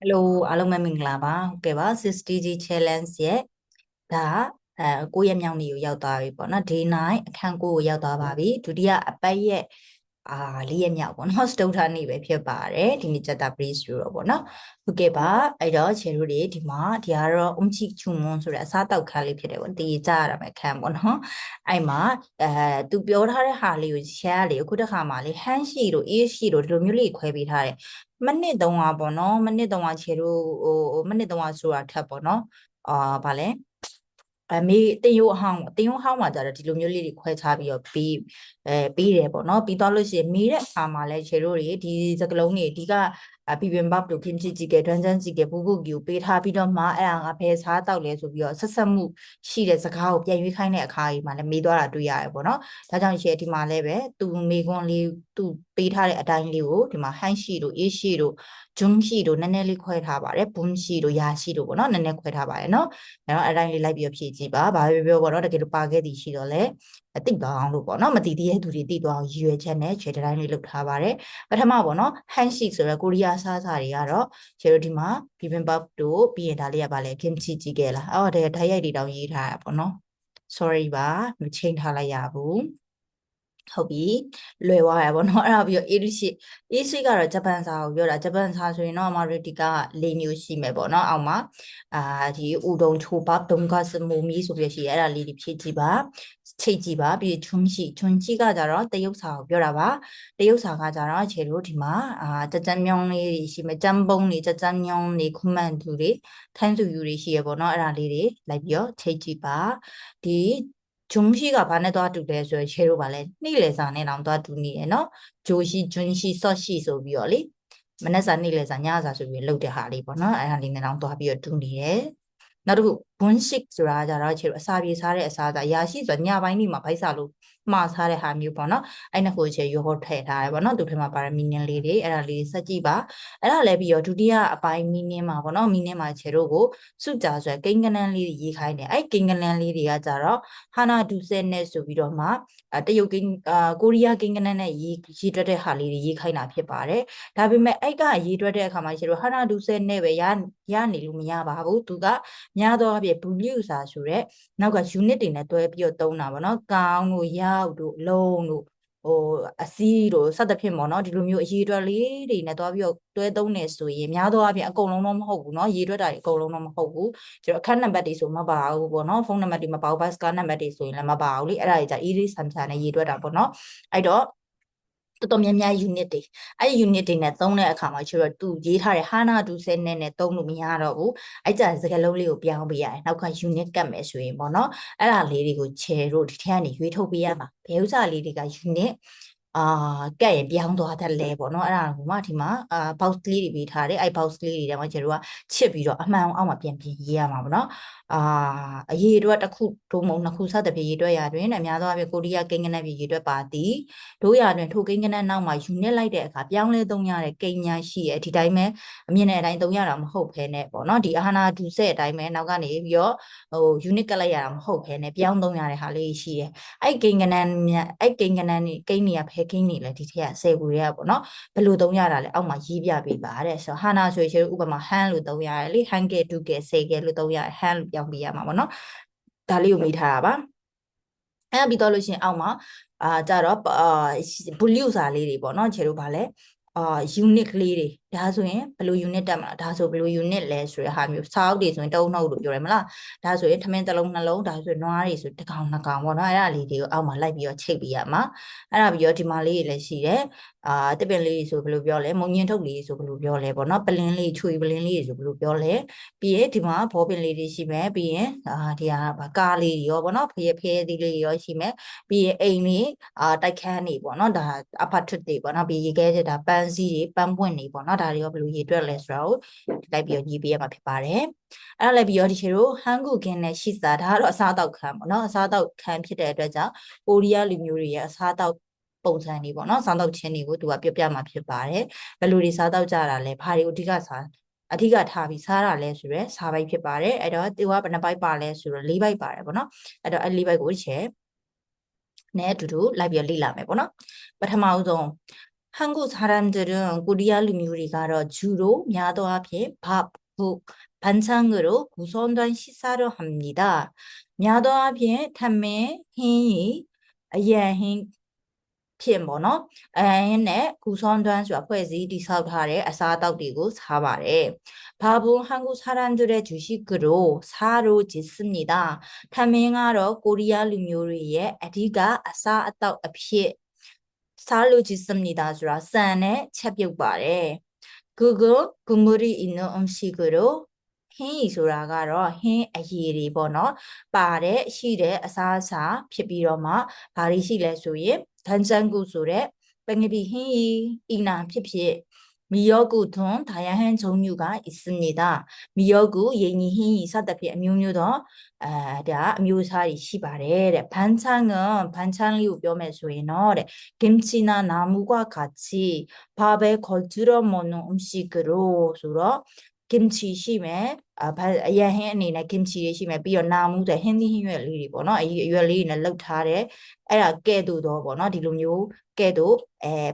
Hello အားလုံးပဲမင်္ဂလာပါဟုတ်ကဲ့ပါ 60G challenge ရဲ့ဒါ9ရက်မြောက်နေ့ကိုရောက်သွားပြီပေါ့နော် day 9အခန်း9ကိုရောက်သွားပါပြီဒုတိယအပတ်ရဲ့4ရက်မြောက်ပေါ့နော်စတုထနေ့ပဲဖြစ်ပါတယ်ဒီနေ့ chapter brief ဆိုတော့ပေါ့နော်ဟုတ်ကဲ့ပါအဲ့တော့ခြေတို့တွေဒီမှာဒီကတော့ ချူမွန်ဆိုတဲ့အစားတောက်ခန်းလေးဖြစ်တယ်ပေါ့တည်ကြရတာပဲခန်းပေါ့နော်အဲ့မှာသူပြောထားတဲ့ဟာလေးကို share လေးအခုတစ်ခါမှလေး hand sheet တို့ ear sheet တို့ဒီလိုမျိုးလေးခွဲပေးထားတယ်မနစ်တုံးอ่ะပေါ့နော်မနစ်တုံးอ่ะခြေတို့မနစ်တုံးอ่ะဆိုတာထက်ပေါ့နော်ဗာလဲမေတင်ယိုအဟောင်းတင်ယိုအဟောင်းမှာကြတော့ဒီလိုမျိုးလေးတွေခွဲခြားပြီးတော့ပေးတယ်ပေါ့နော်ပြီးတော့လို့ရှိရင်မေးတဲ့အခါမှာလဲခြေတို့တွေဒီစကလုံးတွေဒီကဘီဘင်ဘတ်တို့ခင်ချီကြီးကဒွန်းချန်ကြီးကဘူဘူကီကိုပေးထားပြီးတော့မှအဲ့ဒါငါဘယ်စားတောက်လဲဆိုပြီးတော့ဆက်ဆက်မှုရှိတဲ့စကားကိုပြန်ရွေးခိုင်းတဲ့အခါကြီးမှာလဲမေးသွားတာတွေ့ရတယ်ပေါ့နော်ဒါကြောင့်ရှယ်ဒီမှာလဲပဲသူမေခွန်းလေးသူပေးထားတဲ့အတိုင်းလေးကိုဒီမှာဟန်ရှိတို့အေးရှိတို့ဂျုံရှိတို့နည်းနည်းလေးခွဲထားပါတယ်ဘုံရှိတို့ယာရှိတို့ပေါ့နော်နည်းနည်းခွဲထားပါတယ်နော်အဲ့တော့အတိုင်းလေးလိုက်ပြီးဖြည့်ကြည့်ပါဘာပဲပြောပေါ့နော်တကယ်လို့ပါခဲ့သည်ရှိတော့လဲသိသွားအောင်လို့ပေါ့နော်မတည်သေးတဲ့သူတွေသိသွားအောင်ရည်ရွယ်ချက်နဲ့ခြေတိုင်းလေးလုပ်ထားပါတယ်ပထမပေါ့နော် handshake ဆိုတော့ကိုရီးယားစားစာတွေကတော့ခြေတို့ဒီမှာ bibimbap တို့ပြီးရင်ဒါလေးကပါလဲ kimchi ကြီးခဲ့လားအော်ဒါဓာတ်ရိုက်တွေတောင်ရေးထားတာပေါ့နော် sorry ပါမချိန်ထားလိုက်ရဘူးဟုတ်ပြီလွယ်သွားရပါတော့အဲ့ဒါပြီးတော့A6 ကတော့ဂျပန်စာကိုပြောတာဂျပန်စာဆိုရင်တော့အမတို့ဒီက၄မျိုးရှိမယ်ပေါ့နော်အောက်မှာဒီဥဒုံချိုဘတ်ဒုံကစမိုမီဆိုပြီးရှိရအဲ့ဒါလေးတွေဖြည့်ကြည့်ပါချိတ်ကြည့်ပါပြီးချွန်းရှိကကြတော့တရုတ်စာကိုပြောတာပါတရုတ်စာကကြတော့ခြေတို့ဒီမှာကြကြမြောင်းလေးတွေရှိမယ်ကြမ်းပုံးတွေကြကြမြောင်းတွေခွမှန်သူတွေထန်းစုယူတွေရှိရပေါ့နော်အဲ့ဒါလေးတွေလိုက်ပြီးတော့ချိတ်ကြည့်ပါဒီဂျုံရှိကဘာနဲ့သွားတူလဲဆိုရင်ခြေတို့ပါလဲနှိလေစာနဲ့တောင်သွားတူနေရနော်ဂျိုရှိဂျွန်းရှိဆော့ရှိဆိုပြီးတော့လေမနေ့စာနှိလေစာညစာဆိုပြီးလုပ်တဲ့ဟာလေးပေါ့နော်အဲ့ဒါလေးနဲ့တောင်သွားပြီးတော့တူနေတယ်နောက်တစ်ခုဘွန်းရှစ်ဆိုတာကြတော့ခြေတို့အစာပြေစားတဲ့အစားအစာရာရှိဆိုတာညပိုင်းနေမှာဗိုက်စာလို့မှားစားတဲ့ဟာမျိုးပေါ့နော်အဲ့နှစ်ခုခြေရောဟောထည့်ထားတယ်ပေါ့နော်သူထဲမှာပါတဲ့မီနင်းလေးတွေအဲ့ဒါလေးစက်ကြည့်ပါအဲ့ဒါလည်းပြီးတော့ဒုတိယအပိုင်းမီနင်းမှာပေါ့နော်မီနင်းမှာခြေတို့ကိုစုကြဆိုကိန်းကနန်းလေးရေးခိုင်းတယ်အဲ့ကိန်းကနန်းလေးတွေကကြတော့ဟာနာဒူဆဲနဲ့ဆိုပြီးတော့မှတရုတ်ကိန်းကိုရီးယားကိန်းကနန်းနဲ့ရေးတွက်တဲ့ဟာလေးတွေရေးခိုင်းတာဖြစ်ပါတယ်ဒါပေမဲ့အဲ့ကရေးတွက်တဲ့အခါမှာခြေတို့ဟာနာဒူဆဲနဲ့ပဲရနေလို့မရပါဘူးသူကများသောအားဖြင့်ဘူးလျူစာဆိုတဲ့နောက်က unit တွေနဲ့တွဲပြီးတော့သုံးတာပေါ့နော်ကောင်းတို့ရောက်တို့လုံးတို့အစီးတို့စသဖြင့်ပေါ့နော်ဒီလိုမျိုးအရေးအတွက်လေးတွေနဲ့တွားပြီးတော့တွဲသုံးနေဆိုရင်များသောအားဖြင့်အကုန်လုံးတော့မဟုတ်ဘူးเนาะရေးအတွက်တာတွေအကုန်လုံးတော့မဟုတ်ဘူးကျတော့အခန်းနံပါတ်တွေဆိုမပါဘူးပေါ့နော်ဖုန်းနံပါတ်တွေမပါဘူးဘတ်စကားနံပါတ်တွေဆိုရင်လည်းမပါဘူးလေအဲ့ဒါတွေじゃ easy ဆန်ဆန်နဲ့ရေးအတွက်တာပေါ့နော်အဲ့တော့တော်တော်များများ unit တွေအဲ့ unit တွေနဲ့သုံးတဲ့အခါမှာကျတော့သူရေးထားတဲ့ဟာနာဒူဆဲနဲ့သုံးလို့မရတော့ဘူးအဲ့ကြစကားလုံးလေးကိုပြောင်းပေးရတယ်နောက်က unit ကတ်မယ်ဆိုရင်ပေါ့နော်အဲ့ဒါလေးတွေကို share တို့ဒီထဲကနေရွေးထုတ်ပေးရမှာဘယ်ဥစ္စာလေးတွေက unit ကဲ့ရင်ပြောင်းသွားတယ်လဲပေါ့နော်အဲ့ဒါကမှဒီမှာbox လေးတွေပေးထားတယ်အဲ့ box လေးတွေထဲမှာကျတို့ကချစ်ပြီးတော့အမှန်အောက်မှာပြန်ရေးရမှာပေါ့နော်အရေးအတွက်တစ်ခုဒုံမုံနှစ်ခုစသဖြင့်ရေးအတွက်ရတွင်အများသောအားဖြင့်ကိုရီးယားကိန်းကနန်းပြည်ရေးအတွက်ပါသည်တို့ရတွင်ထိုကိန်းကနန်းနောက်မှာ unit လိုက်တဲ့အခါပြောင်းလဲသုံးရတဲ့ကိန်းများရှိရဲ့ဒီတိုင်းပဲအမြင်နဲ့အတိုင်းသုံးရတာမဟုတ်ဘဲနဲ့ပေါ့နော်ဒီအာဟာနာဒူဆက်အတိုင်းပဲနောက်ကနေပြီးတော့unit ကလိုက်ရတာမဟုတ်ဘဲနဲ့ပြောင်းသုံးရတဲ့ဟာလေးရှိရဲ့အဲ့ကိန်းကနန်းအဲ့ကိန်းကနန်းนี่ကိန်းတွေကဖဲကိန်းတွေလဲဒီထက်က10ခုတွေကပေါ့နော်ဘယ်လိုသုံးရတာလဲအောက်မှာရေးပြပေးပါတဲ့ဆိုတော့ဟာနာဆိုရင်ဥပမာ hand လို့သုံးရတယ်လေ hand ကဲ2ကဲ10ကဲလို့သုံးရတယ် hand လို့ပြောင်းပေးရမှာပေါ့နော်ဒါလေးကိုမိထားတာပါအဲ့ပြီးတော့လို့ရှိရင်အောက်မှာကြတော့ဘူလျူစာလေးတွေပေါ့နော်ခြေတို့ဗာလဲunit လေးတွေဒါဆိုရင်ဘယ်လို unit တက်မလားဒါဆိုဘယ်လို unit လဲဆိုတဲ့ဟာမျိုးစာအုပ်တွေဆိုရင်တုံးနှုတ်လို့ပြောရမလားဒါဆိုရင်ထမင်းတစ်လုံးနှလုံးဒါဆိုရင်နွားတွေဆိုတစ်ကောင်နှစ်ကောင်ပေါ့နော်အဲ့ဒါလေးတွေကိုအောက်မှာလိုက်ပြီးတော့ချိတ်ပေးရမှာအဲ့ဒါပြီးတော့ဒီမှာလေးတွေလည်းရှိတယ်တစ်ပင်လေးဆိုဘယ်လိုပြောလဲမုံညင်ထုတ်လေးဆိုဘယ်လိုပြောလဲပေါ့နော်ပလင်းလေးချွေပလင်းလေးဆိုဘယ်လိုပြောလဲပြီးရင်ဒီမှာဘောပင်လေးတွေရှိမယ်ပြီးရင်ဒီဟာကားလေးတွေရောပေါ့နော်ဖျဲသီးလေးရောရှိမယ်ပြီးရင်အိမ်လေးတိုက်ခန်းနေပေါ့နော်ဒါအဖတ်ထွတ်တွေပေါ့နော်ပြီးရေခဲချက်ဒါပန်းစည်းတွေပန်းပွင့်တွေပေါ့နော်ဒါတွေရောဘယ်လိုရေတွက်လဲဆိုတော့လိုက်ပြီးရေးပေးရမှာဖြစ်ပါတယ်အဲ့ဒါလည်းပြီးတော့ဒီချေတို့ဟန်ကူကင်းနဲ့ရှိစားဒါကတော့အစားတောက်ခန်းပေါ့နော်အစားတောက်ခန်းဖြစ်တဲ့အတွက်ကြောင့်ကိုရီးယားလူမျိုးတွေရဲ့အစားတောက်ပုံစံတွေပေါ့နော်စားတောက်ခြင်းတွေကိုသူကပြပြမှာဖြစ်ပါတယ်ဘယ်လိုတွေစားတောက်ကြတာလဲဘာတွေကိုအဓိကထားပြီးစားတာလဲဆိုရဲစားပိုက်ဖြစ်ပါတယ်အဲ့တော့သူကဘယ်နှပိုက်ပါလဲဆိုတော့၄ပိုက်ပါတယ်ပေါ့နော်အဲ့တော့အဲ့၄ပိုက်ကိုချဲနဲ့အတူတူလိုက်ပြီးလေ့လာမယ်ပေါ့နော်ပထမဦးဆုံး 한국 사람들은 코리아 요리가 주로 야도앞에 밥, 국, 반찬으로 구성된 식사를 합니다. 야도앞에 담배, 흰이, 예행, ဖြစ်ပေါ့နော်နဲ့ကုဆောင်းတွန်းဆိုတာဖွဲ့စည်းတိဆောက်ထားတဲ့အစားအသောက်တွေကိုစားပါတယ်바보 한국 사람들의 주식으로 사로 짓습니다 타밍하러 코리아 요리의 어디가 아사 아떡 앞이 사로 짓습니다ဆိုတာစံနဲ့ချက်ပြုတ်ပါတယ်그거 국물이 있는 음식으로ဟင်းရီဆိုတာကတော့ဟင်းအရည်တွေပေါ့နော်ပါတယ်ရှိတဲ့အစားအစာဖြစ်ပြီးတော့မှဘာတွေရှိလဲဆိုရင်단장구 소래 뺑이비 히 이나 피피 미역국 등 다양한 종류가 있습니다. 미역국 예니 히 사다피 묘묘도 다 묘사리 시바래 반찬은 반찬류 뼈매 소이너래 김치나 나무가 같이 밥에 걸들어 먹는 음식으로 서로 김치 심에 예행အနေနဲ့ kimchi တွေရှိမယ်ပြီးတော့နာမှုတဲ့ဟင်းသီးဟင်းရွက်လေးတွေပေါ့နော်အရွက်လေးတွေနဲ့လှုပ်ထားတဲ့အဲ့ဒါကဲ့သို့တော့ပေါ့နော်ဒီလိုမျိုးကဲ့သို့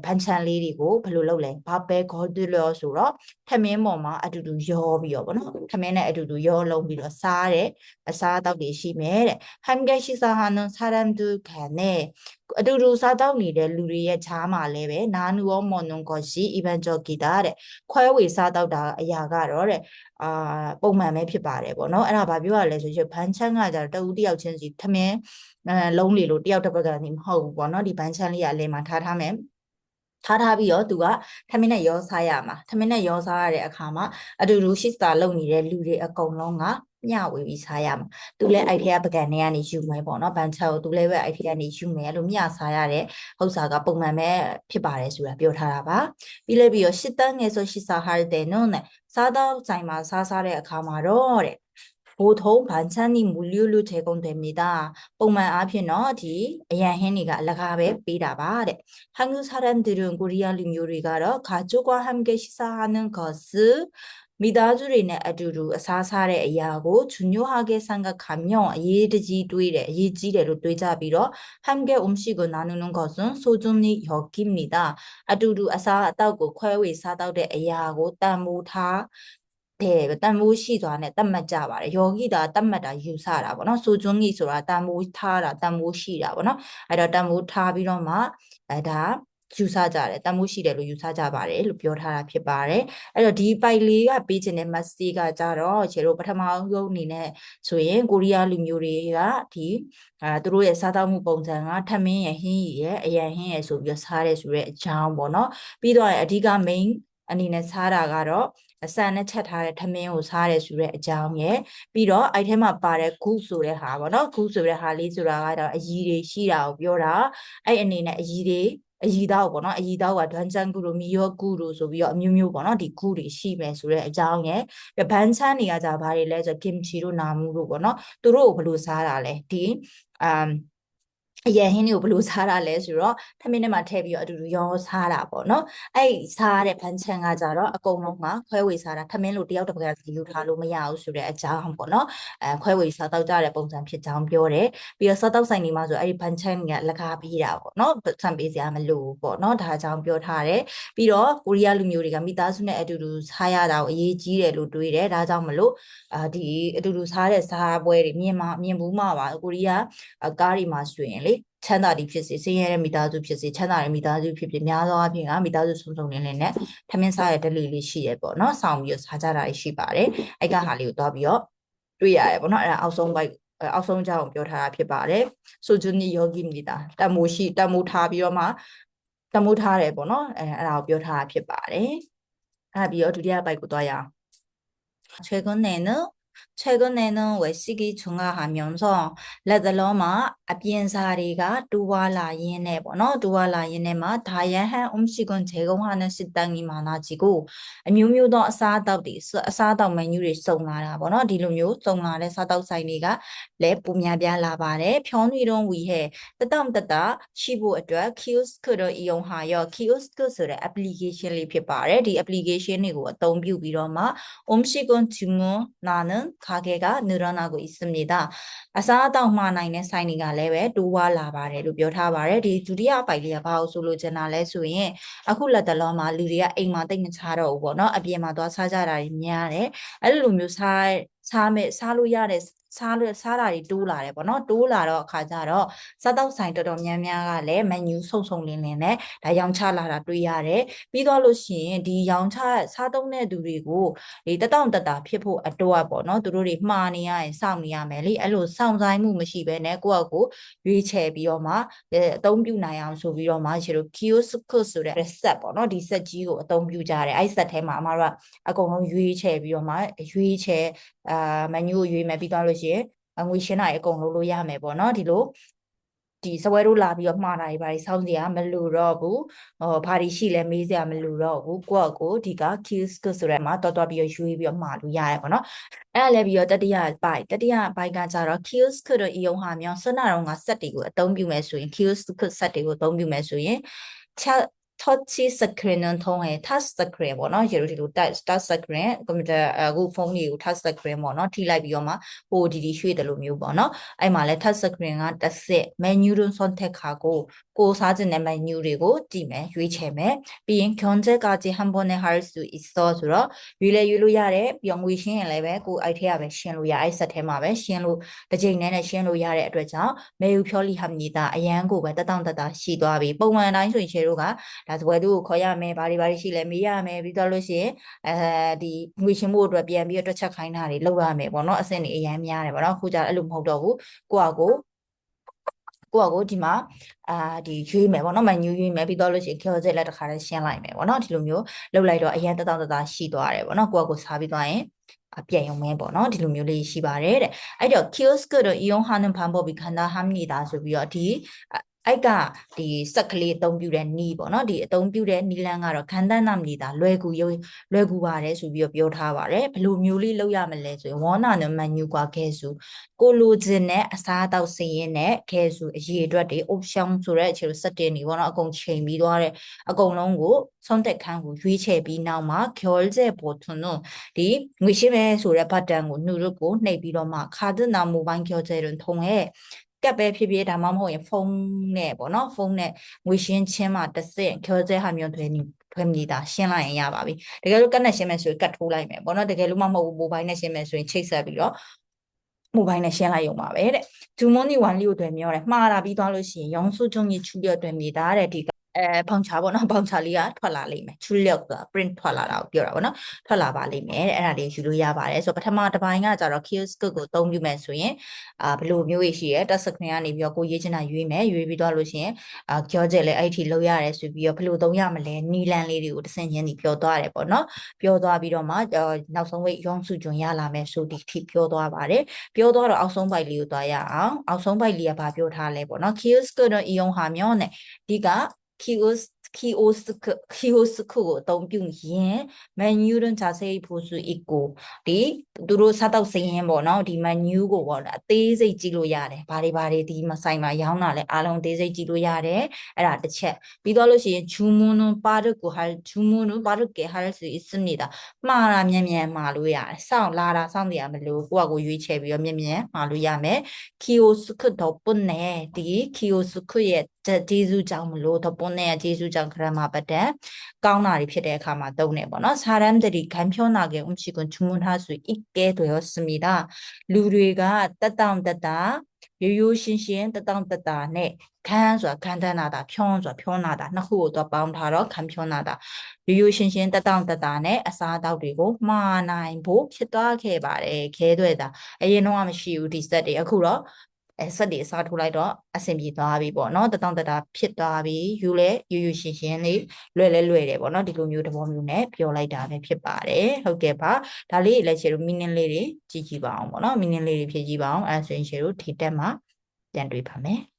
ဖန်ချန်လေးတွေကိုဘယ်လိုလုပ်လဲဘာပဲခေါ်တယ်လို့ဆိုတော့ထမင်းပေါ်မှာအတူတူရောပြီးတော့ပေါ့နော်ထမင်းနဲ့အတူတူရောလုံးပြီးတော့စားတဲ့အစားအသောက်တွေရှိမယ်တဲ့함께 식사하는 사람들 간에အတူတူစားတောက်နေတဲ့လူတွေရဲ့ခြားမှာလည်းပဲနာနူရောမော်နုံကိုရှိ evangelica တဲ့ခွဲဝေစားတောက်တာအရာကတော့တဲ့ပုံမှန်ပဲဖြစ်ပါတယ်ပေါ့နော်အဲ့ဒါဘာပြောရလဲဆိုရင်ဘန်းချမ်းကကြတော့တဦးတယောက်ချင်းစီထမင်းလုံးလေလို့တယောက်တစ်ပတ်ကနေမဟုတ်ဘူးပေါ့နော်ဒီဘန်းချမ်းလေးကအလဲမှာထားမယ်ထားပြီးတော့သူကထမင်းနဲ့ရောစားရမှာထမင်းနဲ့ရောစားရတဲ့အခါမှာအတူတူရှိစတာလုပ်နေတဲ့လူတွေအကုန်လုံးကမျှဝေပြီးစားရမှာသူလည်းအဲ့ထက်ကပကံတွေကနေယူမယ်ပေါ့နော်ဘန်ချာကိုသူလည်းပဲအဲ့ထက်ကနေယူမယ်လို့မျှစားရတဲ့ဥစ္စာကပုံမှန်ပဲဖြစ်ပါတယ်ဆိုတာပြောထားတာပါပြီးလည်းပြီးတော့ရှစ်တန်းငယ်ဆိုရှစ်စာဟာတဲ့နော်နဲ့စားတော့ဆိုင်မှာစားတဲ့အခါမှာတော့တဲ့보통 반찬이 무료로 제공됩니다. 뽕만 앞에는 뒤 야행이가 알라가베 비라바. 한국 사람들은 코리아 요리가로 가족과 함께 식사하는 것을 미다주리네 아주루 사사레 야고 중요하게 생각하며 예지래로 되자비로 함께 음식을 나누는 것은 소중히 여깁니다. 아주루 아사 따고 과외 사다우레 야고 따무타 네, 땀무시 안에 땀만 잡아래. 여기다 땀마다 유사라 보나 소중히 소라 땀무 타라 땀무시라 보나 아라 땀무 타비로마 다 유사자래 땀무시래로 유사자바래လို့ပြောထားတာဖြစ်ပါတယ်အဲ့တော့ဒီပိုက်လေးကပေးခြင်းတဲ့ message ကကြတော့ခြေတို့ပထမဆုံးအနေနဲ့ဆိုရင်ကိုရီးယားလူမျိုးတွေကဒီသူတို့ရဲ့စားသောက်မှုပုံစံကထမင်းရဟင်းရအရန်ဟင်းရဆိုပြီးစားရဲဆိုတဲ့အကြောင်းပေါ့နော်ပြီးတော့အဓိက main အနေနဲ့စားတာကတော့အစံနဲ့ချက်ထားတဲ့ထမင်းကိုစားရဲဆိုတဲ့အကြောင်းရယ်ပြီးတော့အဲ့ထဲမှာပါတဲ့ဂုဆိုတဲ့ဟာပေါ့နော်ဂုဆိုတဲ့ဟာလေးဆိုတာကတော့အရည်တွေရှိတာကိုပြောတာအဲ့အနေနဲ့အရည်တော့ပေါ့နော်အရည်တော့ကဒွမ်းချန်ကူလိုမီယောကူလိုဆိုပြီးတော့အမျိုးမျိုးပေါ့နော်ဒီကူတွေရှိမယ်ဆိုတဲ့အကြောင်းရယ်ဘန်းချန်တွေကじゃဘာတွေလဲဆိုကင်ချီတို့နာမှုတို့ပေါ့နော်သူတို့ကိုဘယ်လိုစားတာလဲဒီအရင်ဟင်းတွေကိုဘယ်လိုစားတာလဲဆိုတော့ထမင်းထဲမှာထည့်ပြီးတော့အတူတူရောစားတာပေါ့နော်အဲ့စားတဲ့ဘန်းချန်ကကြတော့အကုန်လုံးမှာခွဲဝေစားတာထမင်းလိုတယောက်တစ်ပကံစီယူထားလို့မရဘူးဆိုတဲ့အကြောင်းပေါ့နော်ခွဲဝေစားတော့ကြတဲ့ပုံစံဖြစ်ကြောင်းပြောတယ်ပြီးတော့စားတော့ဆိုင်နေမှာဆိုအဲ့ဒီဘန်းချန်ကလက်ကားပေးတာပေါ့နော်ဆံပေးစရာမလိုဘူးပေါ့နော်ဒါကြောင့်ပြောထားတယ်ပြီးတော့ကိုရီးယားလူမျိုးတွေကမိသားစုနဲ့အတူတူစားရတာကိုအရေးကြီးတယ်လို့တွေးတယ်ဒါကြောင့်မလို့ဒီအတူတူစားတဲ့စားပွဲတွေမြင်ဘူးမှာပါကိုရီးယားကားတွေမှာဆိုရင်လေချမ်းသာဒီဖြစ်စေဆင်းရဲတဲ့မိသားစုဖြစ်စေချမ်းသာတဲ့မိသားစုဖြစ်ဖြစ်များသောအားဖြင့်ကမိသားစုစုံစုံလင်းလင်းနဲ့ထမင်းစားရတဲ့လူလေးရှိရပေါ့နော်ဆောင်းပြီးတော့စားကြတာရှိပါတယ်အဲ့ကဟာလေးကိုသွားပြီးတော့တွေ့ရတယ်ပေါ့နော်အဲ့ဒါအောက်ဆုံးကြောင်းပြောထားတာဖြစ်ပါတယ်ဆိုဂျူနီယောဂီမြီတာတမိုထားပြီးတော့မှတမိုထားတယ်ပေါ့နော်အဲ့ဒါကိုပြောထားတာဖြစ်ပါတယ်အဲ့ပြီးတော့ဒုတိယပိုက်ကိုသွားရအောင်최근에는 외식이 증가하면서 레들러마 아비엔사리가 두와라인에마 다양한 음식은 제공하는 식당이 많아지고 묘묘도 사다우 메뉴를 쏘나라 보너 디루묘 쏘나래 사다우 사이니가 레 뿜야비알라바레 편의를 위해 따담따다 15 အတွက် 키오스크를 이용하여 키오스크스의 애플리케이션을 펴바래 이 애플리케이션이고 အသုံးပြုပြီးတော့မှ 음식은 주문하는 가게가 늘어나고 있습니다. 아사다우마나인의 사인이가 레 လည်းပဲတိုးဝါလာပါတယ်လို့ပြောထားပါတယ်ဒီဒုတိယအပိုက်လေးကဘာလို့ဆိုလို့ချင်တာလဲဆိုရင်အခုလက်တလောမှာလူတွေကအိမ်မှာတိတ်မချတော့ဘူးပေါ့နော်အပြင်မှာသွားစားကြတာတွေများတယ်အဲ့လိုမျိုးစားလို့ရတဲ့စားတာတွေတိုးလာတယ်ပေါ့နော်တိုးလာတော့အခါကျတော့စားတောက်ဆိုင်တော်တော်များများကလည်း menu စုံစုံလင်းလင်းနဲ့ဒါရောင်းချလာတာတွေ့ရတယ်ပြီးတော့လို့ရှိရင်ဒီရောင်းချစားသုံးတဲ့သူတွေကိုဒီတတောင့်တတာဖြစ်ဖို့အတွက်ပေါ့နော်သူတို့တွေမှားနေရရင်စောင့်နေရမယ်လေအဲ့လိုစောင့်ဆိုင်မှုမရှိဘဲနဲ့ကိုယ့်အကိုရွေးချယ်ပြီးတော့မှအသုံးပြုနိုင်အောင်ဆိုပြီးတော့မှကျတို့ kiosk ဆိုတဲ့ set ပေါ့နော်ဒီ set ကြီးကိုအသုံးပြုကြတယ်အဲ့ set ထဲမှာအမတို့ကအကုန်လုံးရွေးချယ်ပြီးတော့မှရွေးချယ်menu ကိုရွေးမယ်ပြီးသွားလို့ရှိရင်ငွေရှင်းတာအကုန်လုပ်လို့ရမယ်ပေါ့နော်ဒီလိုဒီစပွဲတို့လာပြီးတော့မှားတာတွေဘာတွေစောင့်စရာမလိုတော့ဘူးဘာတွေရှိလဲမေးစရာမလိုတော့ဘူးကိုယ့်အကိုဒီက kiosk ဆိုတဲ့မှာတော်ပြီးတော့ရွေးပြီးတော့မှာလို့ရတယ်ပေါ့နော်အဲ့လည်းပြီးတော့တတိယဘိုက်ကကြတော့ kiosk တို့အယုံဟာမြောင်စနာတော့ငါ set တွေကိုအသုံးပြုမယ်ဆိုရင် kiosk set တွေကိုအသုံးပြုမယ်ဆိုရင်touch screen ထုံးਹੈ touch screen ပေါ့နော်ရေတို့ဒီလို touch screen ကွန်ပျူတာအခုဖုန်းတွေကို touch screen ပေါ့နော်ထိလိုက်ပြီးတော့မှဟိုဒီရွှေ့တယ်လို့မျိုးပေါ့နော်အဲ့မှာလဲ touch screen ကတစ်စစ် menu တွန်းဆွန်တက်ခါကိုစားခြင်းတဲ့ menu တွေကိုကြည့်မယ်ရွေးချယ်မယ်ပြီးရင် 견제까지 한 번에 할 수 있어ဆိုတော့ရွေးလို့ရတယ်ပြီးတော့ငွေရှင်းရင်လည်းပဲကိုအဲ့ထဲကပဲရှင်းလို့ရအဲ့ဆက်ထဲမှာပဲရှင်းလို့တစ်ချိန်နဲ့ရှင်းလို့ရတဲ့အတွက်ကြောင့်မေယူဖြောလီဟာမီတာအရန်ကိုပဲတတောင့်တတာရှိသွားပြီပုံမှန်တိုင်းဆိုရင်ရှယ်တို့ကဒါစပွဲသူကိုခေါ်ရမယ်ဘာတွေရှိလဲမေးရမယ်ပြီးတော့လို့ရှိရင်ဒီငွေရှင်းဖို့အတွက်ပြန်ပြီးတော့တွက်ချက်ခိုင်းတာတွေလုပ်ရမယ်ပေါ့နော်အဆင့်တွေအရန်များတယ်ပေါ့နော်ခုကျတော့အဲ့လိုမဟုတ်တော့ဘူးကိုယ့်အကိုဒီမှာဒီရွေးမယ်ပေါ့နော်မန်ယူရွေးမယ်ပြီးတော့လို့ရှိရင်ခေါ်ချက်လက်တစ်ခါတည်းရှင်းလိုက်မယ်ပေါ့နော်ဒီလိုမျိုးလုပ်လိုက်တော့အရင်တတောင့်တတာရှိသွားတယ်ပေါ့နော်ကိုယ့်အကိုစားပြီးသွားရင်ပြန်ရုံပဲပေါ့နော်ဒီလိုမျိုးလေးရှိပါတယ်တဲ့အဲ့တော့ kiosk တို့ 이용하는 방법이 간단합니다ဆိုပြီးတော့ဒီအဲ့ကဒီစက်ကလေးအသုံးပြုတဲ့နီးပေါ့နော်ဒီအသုံးပြုတဲ့နီးလန်းကတော့ခန္ဓာနာမနေတာလွယ်ကူပါတယ်ဆိုပြီးတော့ပြောထားပါတယ်ဘယ်လိုမျိုးလေးလုပ်ရမလဲဆိုရင်ဝါနာနဲ့မန်နူကွာခဲစုကိုလိုချင်တဲ့အစားအသောက်စင်းရင်နဲ့ခဲစုအရေးအတွက်တွေ option ဆိုတဲ့အခြေလိုစက်တင်တွေပေါ့နော်အကုန်ချိန်ပြီးသွားတဲ့အကုန်လုံးကိုဆုံးသက်ခန်းကိုရွေးချယ်ပြီးနောက်မှာ 결제 버튼은ဒီငွေရှင်းမယ်ဆိုတဲ့ button ကိုနှုတ်ကိုနှိပ်ပြီးတော့မှ 카드나 모바일 결제를 통해ကပ်ပဲဖြစ်ဖြစ်ဒါမှမဟုတ်ရင်ဖုန်းနဲ့ပေါ့နော်ဖုန်းနဲ့ငွေရှင်းချင်းမှာတစ်စက်ကျော်ကျဲဟာမျိုးတွေမြည်တာရှင်းလိုက်ရင်ရပါပြီတကယ်လို့ကတ်နဲ့ရှင်းမယ်ဆိုရင်ကတ်ထိုးလိုက်မယ်ပေါ့နော်တကယ်လို့မဟုတ်ဘူးမိုဘိုင်းနဲ့ရှင်းမယ်ဆိုရင်ချိတ်ဆက်ပြီးတော့မိုဘိုင်းနဲ့ရှင်းလိုက်ရုံပါပဲတဲ့ဂျူမွန်နီ1လေးကိုတွေ့မျောတယ်မှားတာပြီးသွားလို့ရှိရင်ရောင်းစုချုံကြီးချူရတွေ့မြည်တာတဲ့ဒီဖောင်ချာပေါ့နော်ဖောင်ချာလေးကထွက်လာလိမ့်မယ်ချူလျောက်က print ထွက်လာတာကိုပြောတာပေါ့နော်ထွက်လာပါလိမ့်မယ်တဲ့အဲ့ဒါလေးယူလို့ရပါတယ်ဆိုတော့ပထမတစ်ပိုင်းကကြတော့ kiosk ကိုအသုံးပြုမယ်ဆိုရင်ဘယ်လိုမျိုးရှိရဲ touch screen ကနေပြီးတော့ကိုရေးချင်တာရွေးမယ်ရွေးပြီးတော့လို့ရှိရင်ကြောကျက်လဲအဲ့ဒီလောက်ရတယ်ဆိုပြီးတော့ဘယ်လိုသုံးရမလဲနီလန်လေးတွေကိုတစ်ဆင့်ချင်းဒီပြောသွားတယ်ပေါ့နော်ပြောသွားပြီးတော့မှနောက်ဆုံးဝိတ်ရောင်းစုကျွန်ရလာမယ်ဆိုဒီထိပြောသွားပါတယ်ပြောသွားတော့အောက်ဆုံးပိုက်လေးကိုသွားရအောင်အောက်ဆုံးပိုက်လေးကဘာပြောထားလဲပေါ့နော် kiosk တော့အယုံဟာမျောနဲ့ဒီကkiosk ကိုအသုံးပြုရင် 메뉴는 자세히 볼 수 있고 ဒီသူတို့စားတော့စရင်ပေါ့နော်ဒီ menu ကိုပေါ့အသေးစိတ်ကြည့်လို့ရတယ်ဘာတွေဒီမဆိုင်မှာရောင်းတာလဲအားလုံးအသေးစိတ်ကြည့်လို့ရတယ်အဲ့ဒါတစ်ချက်ပြီးတော့လို့ရှိရင် 주문은 빠르게 할 수 있습니다 မှားတာမြန်မှာလို့ရတယ်စောင့်တရားမလို့ကိုယ့်အကိုရွေးချယ်ပြီးတော့မြန်မှာလို့ရမယ် kiosk 덕분에 ဒီ kiosk ရဲ့ကျေးဇူးကြောင့်မလို့덕분에ကျေးဇူးကြောင့် grammar pattern ကောင်းတာတွေဖြစ်တဲ့အခါမှာသုံးတယ်ပေါ့နော်사람들이 간편하게 음식은 주문할 수 있게 되었습니다 လူတွေကတက်တောင့်တက်တာရိုးရိုးရှင်းရှင်းတက်တောင့်တက်တာနဲ့ခန်းဆိုတာခန်းတန်းနာတာဖြောဆိုတာဖြောနာတာနှစ်ခုကိုတော့ပေါင်းထားတော့ခံဖြောနာတာရိုးရိုးရှင်းရှင်းတက်တောင့်တက်တာနဲ့အစားအသောက်တွေကိုမှားနိုင်ဖို့ဖြစ်သွားခဲ့ပါတယ်ခဲတွေ့တာအရင်တော့မရှိဘူးဒီစက်တွေအခုတော့ဆက်တွေအစားထိုးလိုက်တော့အဆင်ပြေသွားပြီပေါ့နော်တတောင့်တတာဖြစ်သွားပြီယူလဲယူရှင်းရှင်းလေးလွယ်တယ်ပေါ့နော်ဒီလိုမျိုးသဘောမျိုးနဲ့ပြောလိုက်တာပဲဖြစ်ပါတယ်ဟုတ်ကဲ့ပါဒါလေးလည်းရှေ့တို့ meaning လေးတွေကြည့်ပါအောင်ပေါ့နော် meaning လေးတွေဖြည့်ကြည့်ပါအောင်အဲဆိုရင်ရှေ့တို့ဒီတက်မှာပြန်တွေ့ပါမယ်